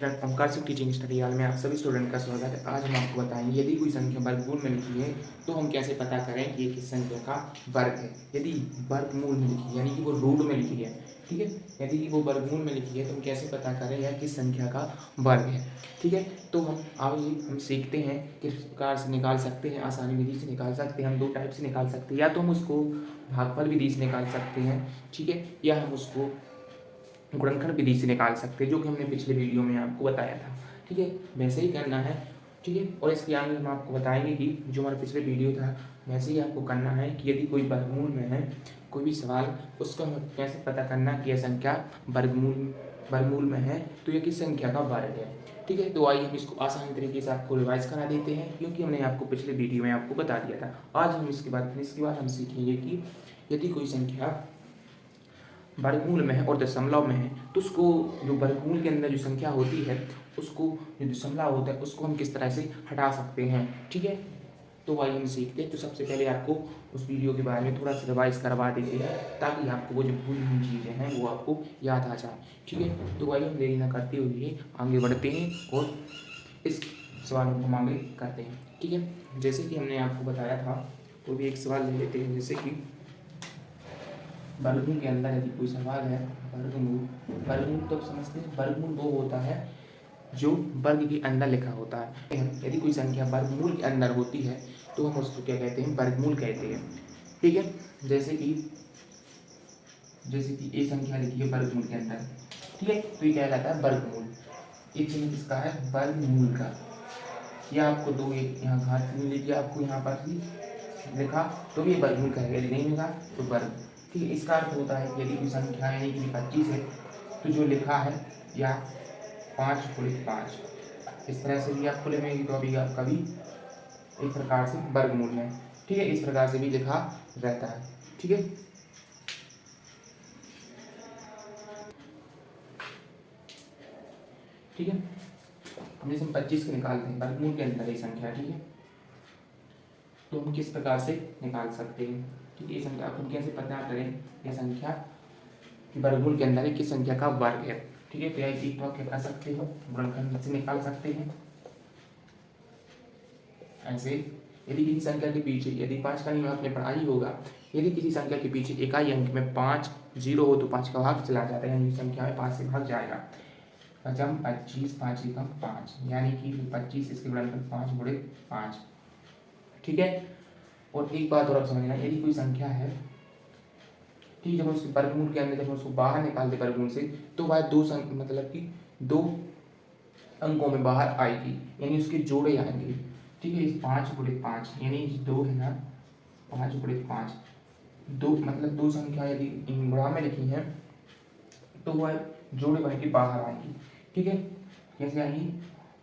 Platform कार्सिक teaching study hall में आप सभी स्टूडेंट का स्वागत है। आज हम आपको बताएंगे यदि कोई संख्या वर्गमूल में लिखी है तो हम कैसे पता करें कि ये किस संख्या का वर्ग है। यदि वर्गमूल में लिखी है यानी कि वो रूट में लिखी है, ठीक है, यदि वो वर्गमूल में लिखी है तो हम कैसे पता करें यह किस संख्या का वर्ग है, ठीक है। तो हम सीखते हैं किस प्रकार से निकाल सकते हैं, आसानी विधि से निकाल सकते हैं। हम दो टाइप से निकाल सकते हैं, या तो हम उसको भागफल विधि से निकाल सकते हैं, ठीक है, या हम उसको गुणनखंड विधि से निकाल सकते हैं, जो कि हमने पिछले वीडियो में आपको बताया था, ठीक है। वैसे ही करना है, ठीक है। और इसके आगे हम आपको बताएंगे कि जो हमारा पिछले वीडियो था वैसे ही आपको करना है कि यदि कोई वर्गमूल में है कोई भी सवाल, उसको हमें कैसे पता करना कि यह संख्या वर्गमूल में है तो यह किस संख्या का वर्ग है, ठीक है। तो आइए हम इसको आसानी तरीके से आपको रिवाइज करा देते हैं, क्योंकि हमने आपको पिछले वीडियो में आपको बता दिया था। आज हम इसके बाद हम सीखेंगे कि यदि कोई संख्या वर्गमूल में है और दशमलव में है तो उसको, जो वर्गमूल के अंदर जो संख्या होती है उसको, जो दशमलव होता है उसको हम किस तरह से हटा सकते हैं, ठीक है। तो वही हम सीखते हैं। तो सबसे पहले आपको उस वीडियो के बारे में थोड़ा सा रिवाइज करवा देते हैं ताकि आपको वो जो भूली हुई चीज़ें हैं वो आपको याद आ जाए, ठीक है। तो वही हम देरी न करते हुए आगे बढ़ते हैं और इस सवालों को हम आगे करते हैं, ठीक है। जैसे कि हमने आपको बताया था, कोई भी एक सवाल ले लेते हैं। जैसे कि वर्गमूल के अंदर यदि कोई सवाल है, वर्गमूल तो समझते हैं, वर्गमूल वो होता है जो वर्ग के अंदर लिखा होता है। यदि कोई संख्या वर्गमूल के अंदर होती है तो हम उसको क्या कहते हैं, वर्गमूल कहते हैं, ठीक है। जैसे कि ये संख्या लिखी है वर्गमूल के अंदर, ठीक है, तो ये कहलाता है वर्गमूल। ये चिन्ह किसका है, वर्गमूल का। या आपको दो एक यहाँ घात मिल लीजिए, आपको यहाँ पर ही लिखा तो भी वर्गमूल कहेगा, यदि नहीं लिखा तो वर्ग, ठीक है। इसका अर्थ होता है कि यदि कोई संख्या यानी कि 25 है तो जो लिखा है या 5 × 5, इस तरह से भी आप खुलेंगे तो अभी आपका भी एक प्रकार से वर्गमूल है, ठीक है। इस प्रकार से भी लिखा रहता है, ठीक है। ठीक है, हम जैसे 25 को निकालते हैं वर्गमूल के अंदर ये संख्या, ठीक है, तो हम किस प्रकार से निकाल सकते हैं, ठीक है। ये संख्या हम कैसे पता करें यह संख्या वर्गमूल के अंदर है किस संख्या का वर्ग है, ठीक है। तो यह एक वाक्य कर सकते हो, गुणनखंड से निकाल सकते हैं ऐसे। यदि किसी संख्या के पीछे, यदि 5 का नियम आपने पढ़ा ही होगा, यदि किसी संख्या के पीछे इकाई अंक में 5 जीरो हो तो 5 का भाग चला जाता है, यानी संख्या में 5 से भाग जाएगा। पचम 25, 5 एकम 5, यानी कि 25 इसके गुणनखंड 5 × 5, ठीक है। और एक बात और आप समझना, यदि कोई संख्या है, ठीक, जब उसके वर्गमूल के अंदर जब उसको बाहर निकाल दे वर्गमूल से तो वह मतलब कि दो अंकों में बाहर आएगी, यानी उसके जोड़े आएंगे, ठीक है। 5 × 5 यानी 2 है ना, 5 × 5, दो मतलब दो संख्या यदि गुणा में लिखी है तो वह जोड़े बन के बाहर आएंगी, ठीक है। कैसे आएंगी,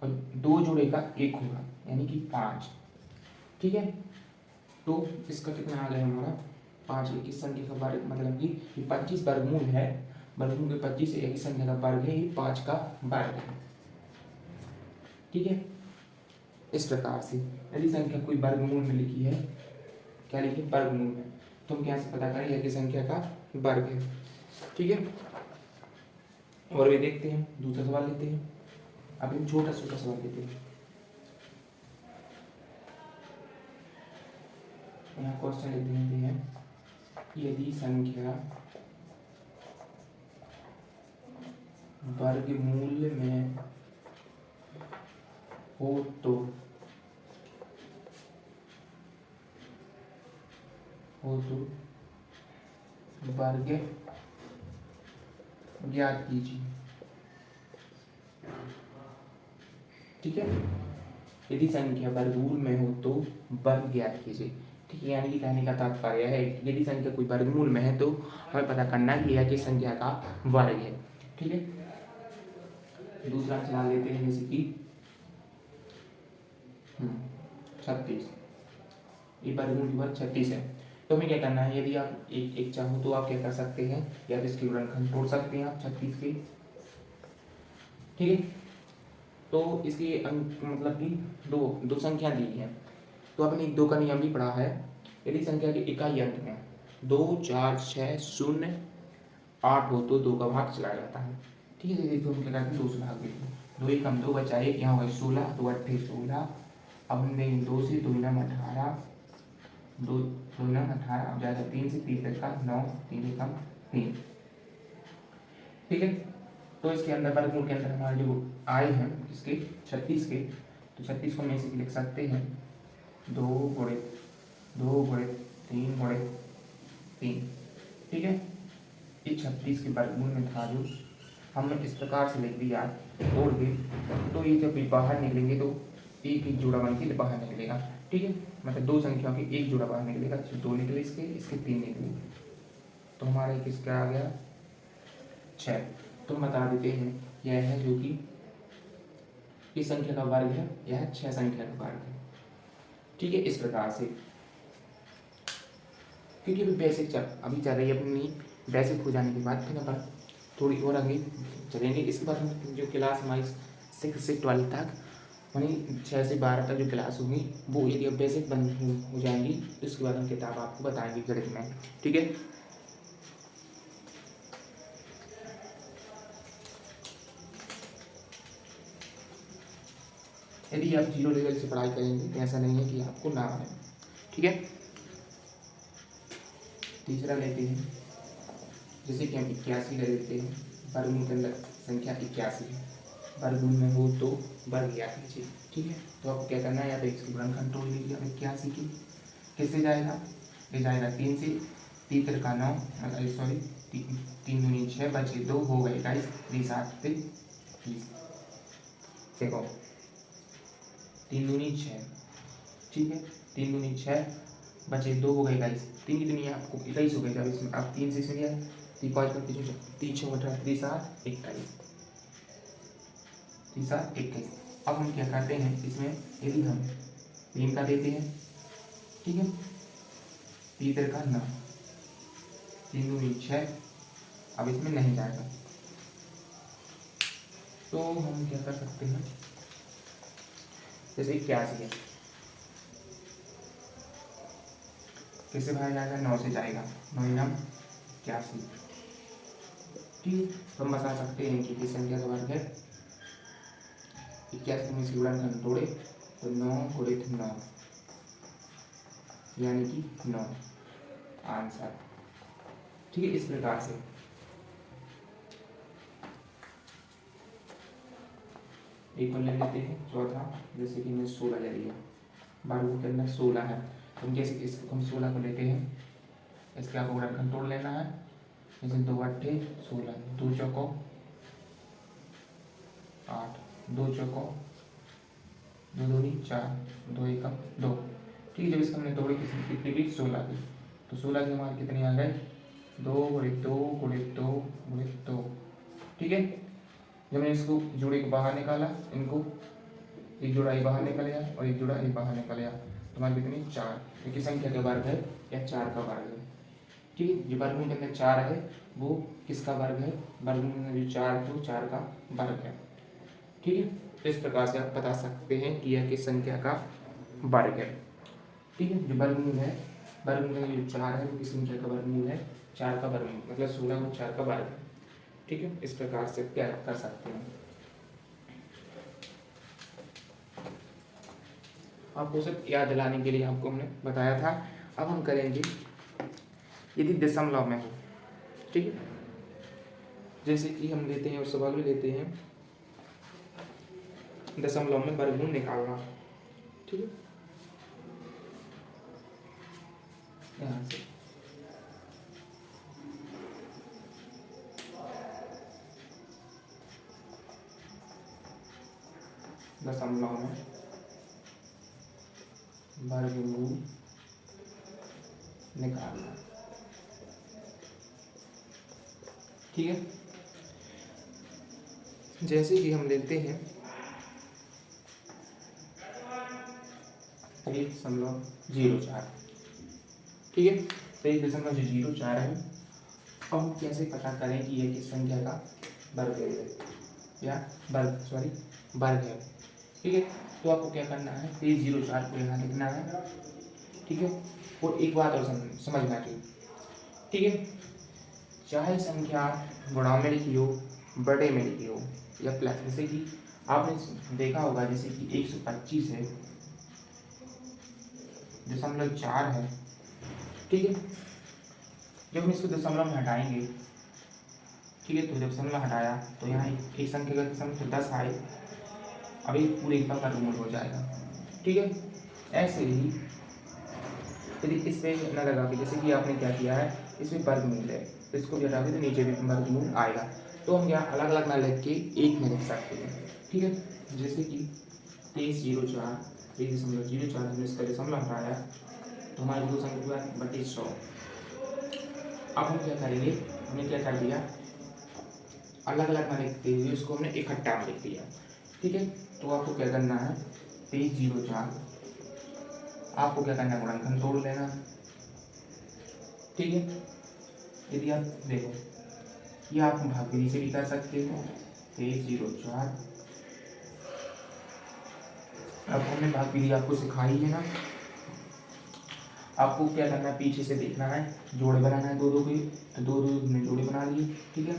और दो जोड़े का एक होगा यानी कि 5, ठीक है। तो इसका कितना आ गया हमारा 5। एक इस संख्या का वर्ग, मतलब कि 25 वर्गमूल है, वर्गमूल के 25 से एक ही संख्या का वर्ग है, ये 5 का वर्ग है, ठीक है। इस प्रकार से यदि संख्या कोई वर्गमूल में लिखी है, क्या लिखी, वर्गमूल में, तो हम कैसे पता करें यह किस संख्या का वर्ग है, ठीक है। और भी देखते हैं, दूसरा सवाल लेते हैं। अब एक छोटा छोटा सवाल लेते हैं। यहाँ क्वेश्चन लेते हैं, यदि संख्या वर्गमूल में हो तो वर्ग ज्ञात कीजिए, ठीक है। यदि संख्या वर्गमूल में हो तो वर्ग ज्ञात कीजिए, ठीक है। यानी कि कहने का तात्पर्य है यदि संख्या कोई वर्गमूल में है तो हमें पता करना है कि यह किस संख्या का वर्ग है, ठीक है। दूसरा सवाल लेते हैं, जैसे कि 36, ये वर्गमूल की वर्ग 36 है, तो हमें क्या करना है, यदि आप एक चाहो तो आप क्या कर सकते हैं, या तो इसके गुणनखंड तोड़ सकते हैं आप 36 के, ठीक है। तो इसके अंक मतलब कि दो संख्या दी है, तो आपने एक 2 का नियम भी पढ़ा है। यदि संख्या के इकाई अंक में 2, 4, 6, 0, 8 हो तो 2 का भाग चला जाता है, ठीक है। तो हम क्या करते हैं 2 से भाग देते हैं, 2 एकम 2 बचा 1, यहाँ होगा 16, 2 अट्ठे 16। अब हम देंगे 2 से, 2 नम 18, 2 नम 18, अब जाएगा 3 से, 3 तक का 9, 3 एकम 3। ठीक है, तो इसके अंदर वर्गमूल के अंदर हमारे जो आए हैं इसके 36 के, तो 36 को हम ऐसे लिख सकते हैं 2 गुणित 3 गुणित 3। ठीक है, ये 36 के वर्गमूल में था जो हमने इस प्रकार से लिख दिया तोड़ के, तो ये जब भी बाहर निकलेंगे तो एक एक जोड़ा बन के बाहर निकलेगा। ठीक है, मतलब दो संख्याओं के एक जोड़ा बाहर निकलेगा, तो 2 निकले इसके 3 निकले, तो हमारा एक इसका आ गया 6। तो हम बता देते हैं यह है जो कि इस संख्या का वर्ग है, यह 6 संख्या का वर्ग है। ठीक है, इस प्रकार से, क्योंकि अभी बेसिक अभी चल रही है अपनी, बेसिक हो जाने के बाद फिर अपन थोड़ी और आगे चलेंगे। इसके बाद हम जो क्लास हमारी 6 से 12 तक, यानी 6 से 12 तक जो क्लास होगी वो यदि अब बेसिक बन हो जाएंगी तो उसके बाद हम किताब आपको बताएंगे गणित में। ठीक है, यदि आप 0 लेवल से पढ़ाई करेंगे तो ऐसा नहीं है कि आपको ना आए। ठीक है, तीसरा लेते हैं, जैसे कि हम 81 ले लेते हैं, वर्गमूल के अंदर संख्या 81 है, वर्गमूल में हो तो वर्ग ज्ञात कीजिए। ठीक है, तो आपको क्या करना है, या तो इसकी गुणनखंड तोड़ लीजिए अब 81 की, किससे जाएगा, ये जाएगा 3 से, 3 तिल का 9, सॉरी 3 दूनी 6, बचे 2, हो गए 22, 3 7 30। देखो 3 दूनी 6, ठीक है, 3 दूनी 6, बचे 2, हो गए 22, 3 की दुनिया आपको 21 हो गई। जब इसमें आप 3 से इसमें लिया, 3 5 का 3 6 18, 3 7 21, 3 7 21। अब हम क्या करते हैं, इसमें यदि हम 3 का देते हैं, ठीक है, 3 का 9, 3 दूनी 6, अब इसमें नहीं जाएगा, तो हम क्या कर सकते हैं, जैसे 81 है, किससे बाहर जाएगा, 9 से जाएगा, 9 9 81। ठीक, तो हम बता सकते हैं कि किस संख्या का वर्ग है 81 में इसकी गुणनखंड तोड़े तो 9 गुणित 9 यानी कि 9 आंसर। ठीक है, इस प्रकार से एक और ले लेते हैं चौथा, जैसे कि हमने 16 ले लिया, वर्ग के अंदर 16 है, तो हम जैसे इसको हम 16 को लेते हैं, इसके आपको गुणनखंड तोड़ लेना है, जैसे 2 अट्ठे 16, 2 चौको 8, 2 चौको 2 दूनी 4, 2 एकम 2। ठीक है, जब इसको हमने तोड़ी कितनी की 16 की, तो 16 के हमारे कितने आ गए, 2 गुणित 2 गुणित 2 गुणित 2। ठीक है, जब मैंने इसको जोड़े को बाहर निकाला, इनको एक जोड़ा ये बाहर निकल गया और एक जोड़ा ये बाहर निकल गया, तो हमारे कितनी 4, ये किस संख्या का वर्ग है, या 4 का वर्ग है। ठीक है, जो वर्गमूल के अंदर 4 है वो किसका वर्ग है, वर्गमूल में जो 4 है वो 4 का वर्ग है। ठीक है, तो इस प्रकार से आप बता सकते हैं कि यह किस संख्या का वर्ग है। ठीक है, जो वर्गमूल है, वर्गमूल में जो 4 है वो किस संख्या का वर्गमूल है, 4 का वर्गमूल, मतलब 16 को 4 का वर्ग है। ठीक है, इस प्रकार से क्या कर सकते हैं, आपको सिर्फ याद दिलाने के लिए आपको हमने बताया था। अब हम करेंगे यदि दशमलव में हो। ठीक है, जैसे कि हम लेते हैं और सवाल भी लेते हैं, दशमलव में वर्गमूल निकालना। ठीक है, यहाँ से दशमलव में वर्गमूल निकालना। ठीक है, जैसे कि हम लेते हैं 1.04। ठीक है, तो 1.04 है। अब हम कैसे पता करें कि यह किस संख्या का वर्ग है, या वर्ग है। ठीक है, तो आपको क्या करना है, 1.04 को यहाँ लिखना है। ठीक है, और एक बात और समझना चाहिए। ठीक है, चाहे संख्या गुणा में लिखी हो, बड़े में लिखी हो, या प्लस, जैसे कि आपने देखा होगा जैसे कि 125 है, 0.4 है, ठीक है। जब हम इसको दशमलव में हटाएंगे, ठीक है, तो जब दशमलव हटाया तो यहाँ एक संख्या का दशमलव तो 10 आए, अब एक पूरे का वर्गमूल हो जाएगा, ठीक है। ऐसे ही यदि इस पे न लगा के, जैसे कि आपने क्या किया है, इसमें वर्गमूल है तो इसको भी हटा के तो नीचे भी वर्गमूल आएगा, तो हम यहाँ अलग अलग ना लिख के एक में लिख सकते हैं, ठीक है। जैसे कि 2304 3.04 हमने इसका दशमलव हटाया तो हमारी दो संख्या 3200। अब हम क्या करेंगे, हमने क्या कर दिया, अलग अलग ना लिखते हुए उसको हमने इकट्ठा में लिख दिया, ठीक है। तो आपको क्या करना है, 2304 आपको क्या करना है, गुणनखंड तोड़ लेना है, ठीक है। यदि आप देखो ये आप भागफल से भी कर सकते हो, 2304। अब हमने भागफल आपको सिखाई है ना, आपको क्या करना है, पीछे से देखना है, जोड़े बनाना है दो दो के, तो दो दो हमने जोड़े बना लिए, ठीक है।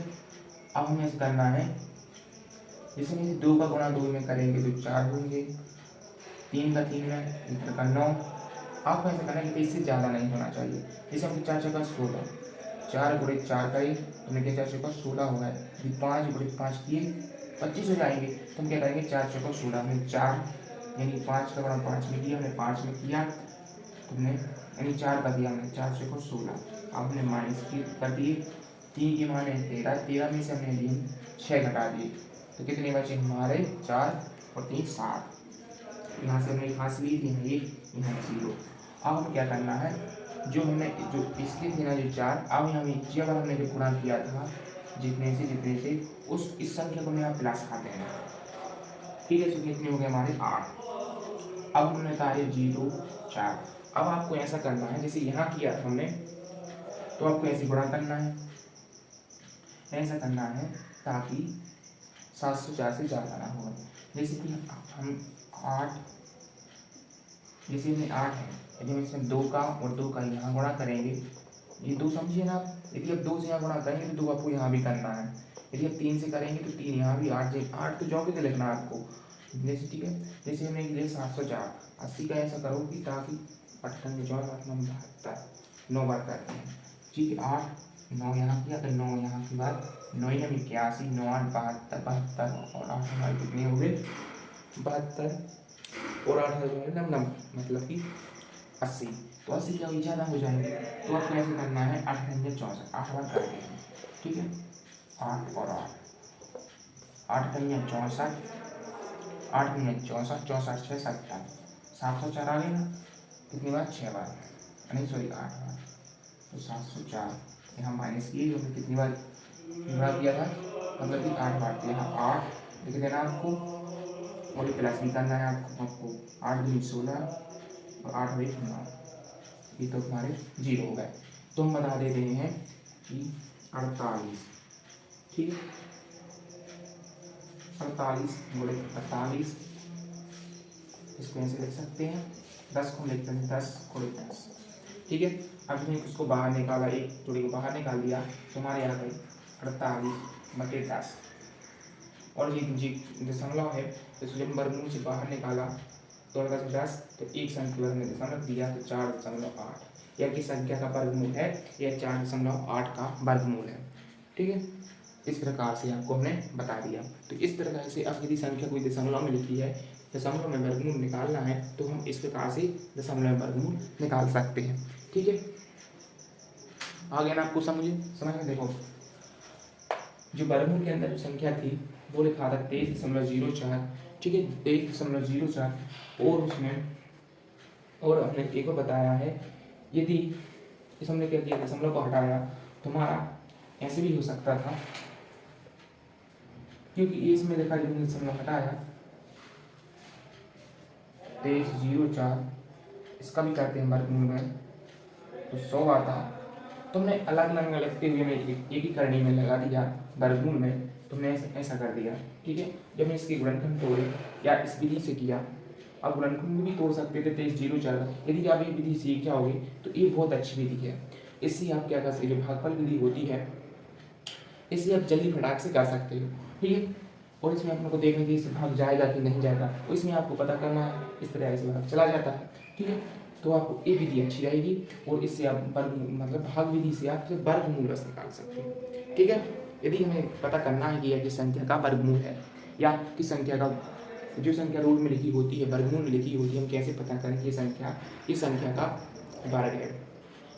अब हमें ऐसे करना है, जैसे में 2 का गुणा 2 में करेंगे तो 4 होंगे, 3 का 3 में, इधर का 9। आपको ऐसा करना है कि इससे ज़्यादा नहीं होना चाहिए, जैसे हमने 4 चौका 16, 4 गुणे 4 करें तो हमने क्या 4 चौका 16 होगा, यदि 5 गुणे 5 किए 25 हो जाएंगे, तो हम क्या करेंगे 4 चौका 16 में 4, यानी 5 का गुणा 5 में किया, हमने 5 में किया, तुमने यानी 4 का दिया हमने, 4 चौका 16। अब हमने माइनस की कर दिए, 3 के माने 13, 13 में से हमने लिए 6 घटा दिए, तो कितने बचे हमारे 4 और 3 7। यहाँ से हमने घास ली थी, यहाँ 0। अब हमें क्या करना है, जो हमने जो इसके थे ना जो 4, अब हमें जब हमने जो गुणा किया था जितने से उस इस संख्या को यहाँ प्लस खा देना, ठीक है। तो कितने हो गए हमारे 8। अब हमने कहा है 0 4। अब आपको ऐसा करना है जैसे यहाँ किया था हमने, तो आपको ऐसे गुणा करना है, ऐसा करना है ताकि 704 से ज़्यादा ना हो। जैसे कि हम 8, जैसे में 8 है, यदि हम इसमें 2 का और 2 का यहाँ गुणा करेंगे, ये 2 समझिए ना आप, यदि आप 2 से यहाँ गुणा करेंगे तो 2 आपको यहाँ भी करना है, यदि आप 3 से करेंगे तो 3 यहाँ भी, 8 तो जौके से लिखना है आपको, जैसे ठीक है। जैसे हमने लिए 704, 80 का ऐसा करो कि ताकि 58 में 4 8 9 72, 9 बार करते हैं, ठीक है। 8 9 यहाँ किया तो 9 यहाँ की बात, 9 में 81, 9 8 72, 72 और 8 हमारे कितने हो गए 72 और 8 नम मतलब कि 80। तो 80 क्या हुई, ज़्यादा हो जाएंगे, तो आपको ऐसे करना है 8 × 64, 8 बार कर देंगे, ठीक है। 8 और 8, 8 × 64, 8 × 64, 64 6 70, 704 आ गए ना, कितनी बार 6 बार, नहीं सॉरी 8 बार, तो 704 यहाँ माइनस किए, हमने कितनी बार किया था, मतलब कि 8 बार, तो यहाँ 8 लिख देना आपको, और ये प्लस भी करना है आपको 8 दूनी 16 और 8 हुए 9, ये तो हमारे 0 हो गए। तो हम बता देते हैं कि 48, ठीक है, 48 गुणे 48, इसको ऐसे लिख सकते हैं, 10 को लिखते हैं 10 गुणे 10, ठीक है। अब हमने इसको बाहर निकाला, एक जोड़ी को बाहर निकाल दिया, तो हमारे यहाँ गई 48/10, और ये दशमलव है तो इसलिए हम वर्गमूल से बाहर निकाला, तो 10 तो एक संख्या पर हमने दशमलव दिया तो 4.8, या किस संख्या का वर्गमूल है, या 4.8 का वर्गमूल है, ठीक है। इस प्रकार से आपको हमने बता दिया। तो इस प्रकार से अब यदि संख्या कोई दशमलव में लिखी है, दशमलव में वर्गमूल निकालना है, तो हम इस प्रकार से दशमलव में वर्गमूल निकाल सकते हैं, ठीक है। आगे ना आपको समझ में देखो, जो वर्गमूल के अंदर जो संख्या थी वो लिखा था 23.04, ठीक है, 23.04, और उसमें और हमने एक और बताया है, यदि इस हमने क्या किया, दशमलव को हटाया तो हमारा ऐसे भी हो सकता था, क्योंकि इसमें देखा जब हमने दशमलव हटाया 23.04, इसका भी करते हैं वर्गमूल में तो 100 आता, तो हमने अलग अलग लिखते हुए एक ही करनी में लगा दिया वर्गमूल में, तो हमने ऐसा कर दिया, ठीक है। जब मैं इसके गुणनखंड तोड़े या इस विधि से किया, अब गुणनखंड भी तोड़ सकते थे 23.04, यदि आप ये विधि सीख जाओगे तो ये बहुत अच्छी विधि है, इससे आप क्या कर सकते हो, जो भागफल विधि होती है इससे आप जल्दी फटाक से कर सकते हो, ठीक है। और इसमें अपने को देखने की इससे भाग जाएगा कि नहीं जाएगा, तो इसमें आपको पता करना है। इस तरह से भाग चला जाता है, ठीक है। तो आपको ये विधि अच्छी रहेगी और इससे आप मतलब भाग विधि से आप वर्गमूल बस निकाल सकते हैं, ठीक है। यदि हमें पता करना है कि यह किस संख्या का वर्गमूल है या किस संख्या का जो संख्या रूट में लिखी होती है वर्गमूल में लिखी होती है, हम कैसे पता करें कि ये संख्या का वर्ग है,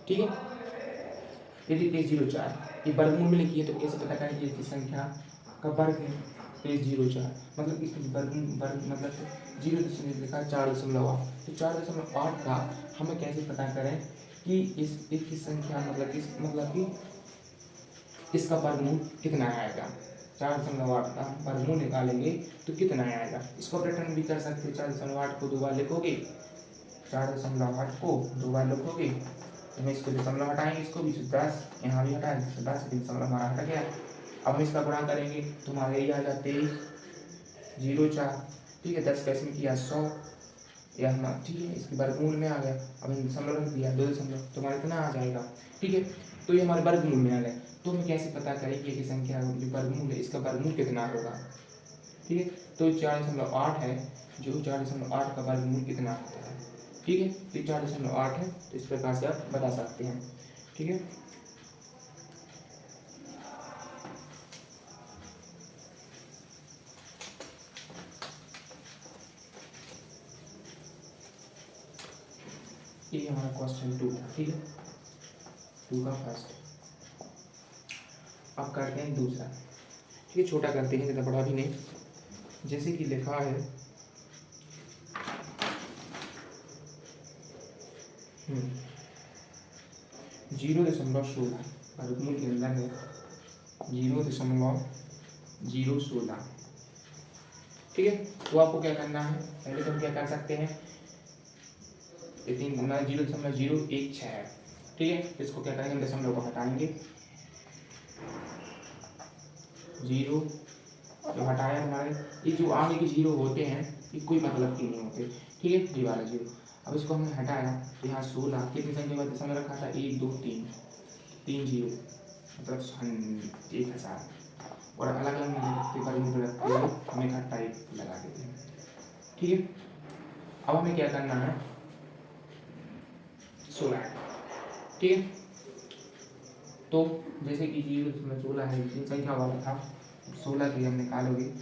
ठीक है। यदि 2304 ये वर्गमूल में लिखी है तो कैसे पता करें कि ये किस संख्या का वर्ग है। 2304 मतलब इसका वर्ग मतलब 0 लिखा 4.8, तो 4.8 का हमें कैसे पता करें कि इस किस संख्या मतलब कि इसका वर्गमूल कितना आएगा। 4.8 का वर्गमूल निकालेंगे तो कितना आएगा। इसको रिटर्न भी कर सकते हैं, 4.8 को 2 बार लिखोगे, 4.8 को 2 बार लिखोगे, तो मैं इसको दशमलव हटाएंगे, इसको भी 10 यहाँ भी हटाएंगे, 10 दशमलव हमारा हट गया। अब हम इसका गुणा करेंगे तो हमारे ये आ जाते 2304, ठीक है। 10 कैसे में किया 100 या हम, ठीक है, इसके वर्गमूल में आ गया। अब हम दशमलव रख दिया 2 दशमलव, तो हमारा इतना आ जाएगा, ठीक है। तो ये हमारे वर्गमूल में आ गए। तो हम कैसे पता करेंगे कि संख्या जो वर्गमूल है इसका वर्गमूल कितना होगा, ठीक है। तो 4.8 है, जो 4.8 का वर्गमूल कितना होता है, ठीक है। तो 4.8 है, तो इस प्रकार से आप बता सकते हैं, ठीक है। ये हमारा क्वेश्चन 2 था, ठीक है, 2 का फर्स्ट। अब करते हैं दूसरा, ठीक है। छोटा करते हैं, ज़्यादा बड़ा भी नहीं। जैसे कि लिखा है 0.16 वर्गमूल के अंदर है 0.016, ठीक है। तो आपको क्या करना है, पहले तो हम क्या कर सकते हैं, 0.016 है, ठीक है। इसको क्या करेंगे, हम दशमलव को हटाएंगे, 0 जो हटाया हमारे, ये जो आगे के 0 होते हैं ये कोई मतलब के नहीं होते, ठीक है, ये वाला 0। अब इसको हमने हटाया तो यहाँ 16 कितनी संख्या का दशमलव रखा था, 1 2 3 3 0 मतलब 1000, और अलग अलग वर्गमूल रखते हुए हम इकट्ठा 1 लगा देते हैं, ठीक है। अब हमें क्या करना है, 16, ठीक है। तो जैसे कि 0.16 है, तीन संख्या वाला था, 16 की हम निकालोगे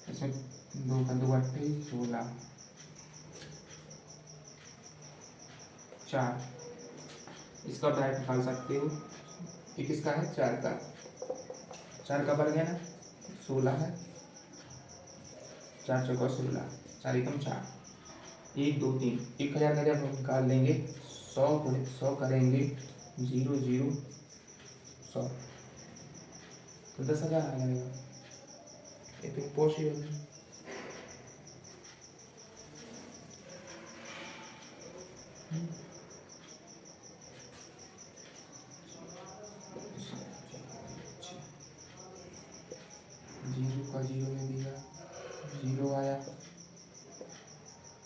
इसमें 2 का 2 28 16 4, इसका डायरेक्ट निकाल सकते हो। ये किसका है, 4 का वर्ग है ना, 16 है, 4 चौका 16, 4 एकम 4, 1 2 3, 1000 का जब हम निकाल लेंगे 100 करेंगे 0 0 100 तो 10,000 आ जाएगा। ये तो इम्पॉसिबल है, जीरो का 0 में दिया 0 आया,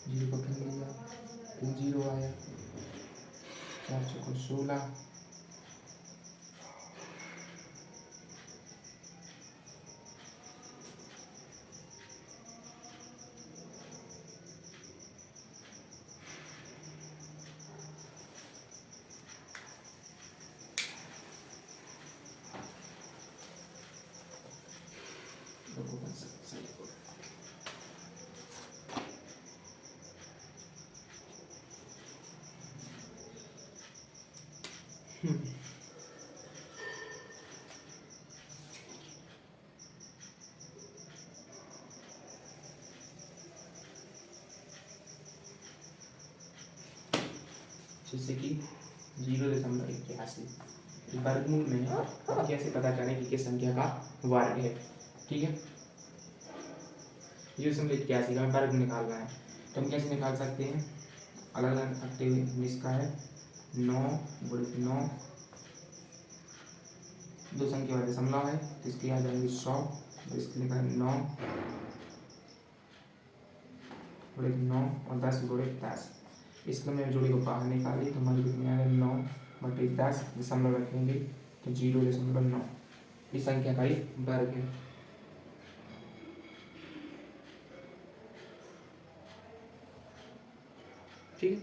0 को फिर लिया फिर 0 आया, 4 चौको 16, जैसे कि 0.81 वर्गमूल में हम कैसे पता करें कि किस संख्या का वर्ग है, ठीक है। 0.81 का वर्ग निकालना है तो हम कैसे निकाल सकते हैं, अलग अलग रखते हुए। इसका है 9 गुणित 9, 2 संख्या वाले दशमलव है तो इसकी आ जाएंगे 100, तो इसके लिखा है 9 गुणित 9 और 10 गुणित 10, इस क्रम जोड़ी को बाहर निकाली तो हमारे कितने आ गए 9/10 दशमलव रखेंगे तो 0.9 इस संख्या का ही वर्ग है। ठीक है,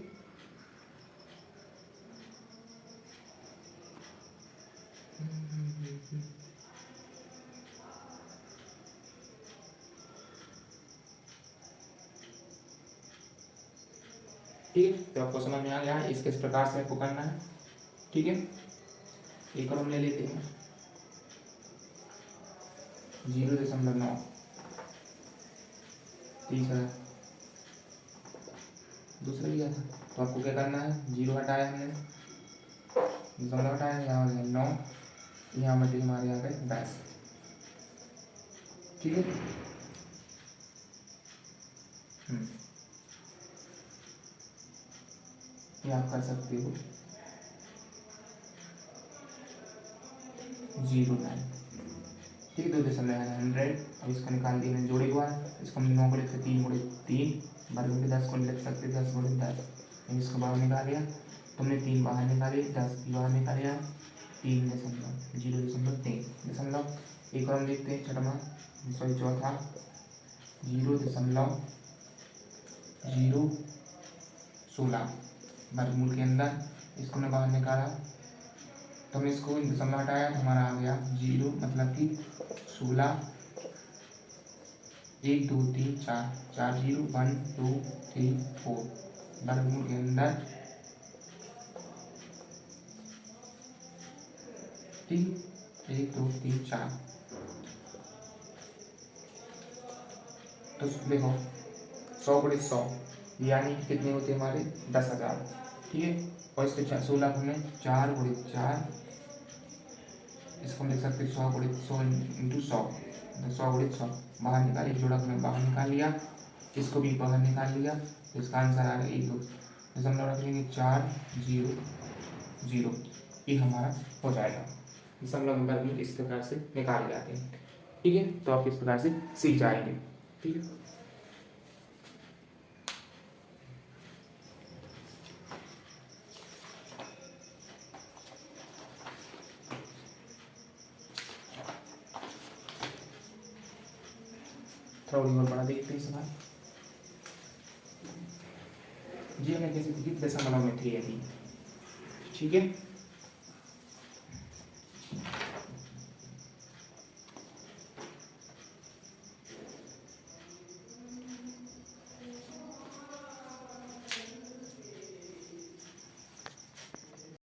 ठीक है, तो आपको समझ में आ गया है इस किस प्रकार से आपको करना है। ठीक है, एक और हम ले लेते हैं 0.9 तीसरा दूसरा लिया था तो आपको क्या करना है, 0 हटाया हमने, दशमलव हटाया, यहाँ हो गया 9, यहाँ बटे हमारे आ गए 10। ठीक है, ये आप कर सकते हो 0.9। ठीक है, 2.100। अब इसको निकाल दिया मैंने जोड़े को, इसको हम 9 को लिख सकते 3 वर्ग में 10 को लिख सकते 10 × 10। इसको बाहर निकाल लिया, तुमने 3 बाहर निकाली, 10 भी बाहर निकालिया, 0.3 दशमलव। एक और हम देखते हैं छठवां सॉरी चौथा 0.016 वर्गमूल के अंदर, इसको हमने बाहर निकाला तो हमने इसको दशमलव हटाया तो हमारा आ गया 0 मतलब कि 16, 1 2 3 4 4 0 1 2 3 4 वर्गमूल के अंदर। ठीक, 1 2 3 4 तो देखो 100/100 यानी कि कितने होते हैं हमारे 10,000। ठीक है, और इसके 16 को हमने 4/4, इसको हम देख सकते 100/100 इंटू 100 100/100 बाहर निकालिए, जोड़ा को हमने बाहर निकाल लिया, इसको भी बाहर निकाल लिया, तो इसका आंसर आ गया 1 2 दशमलव रख लेंगे 4 0 0, ये हमारा हो जाएगा। दशमलव नंबर में इस प्रकार से निकाले जाते हैं। ठीक है, तो आप इस प्रकार से सीख जाएंगे। ठीक है, थोड़ी और बड़ा देखते हैं सवाल। जी हमें कैसे थी दशमलव में थी यदि। ठीक है,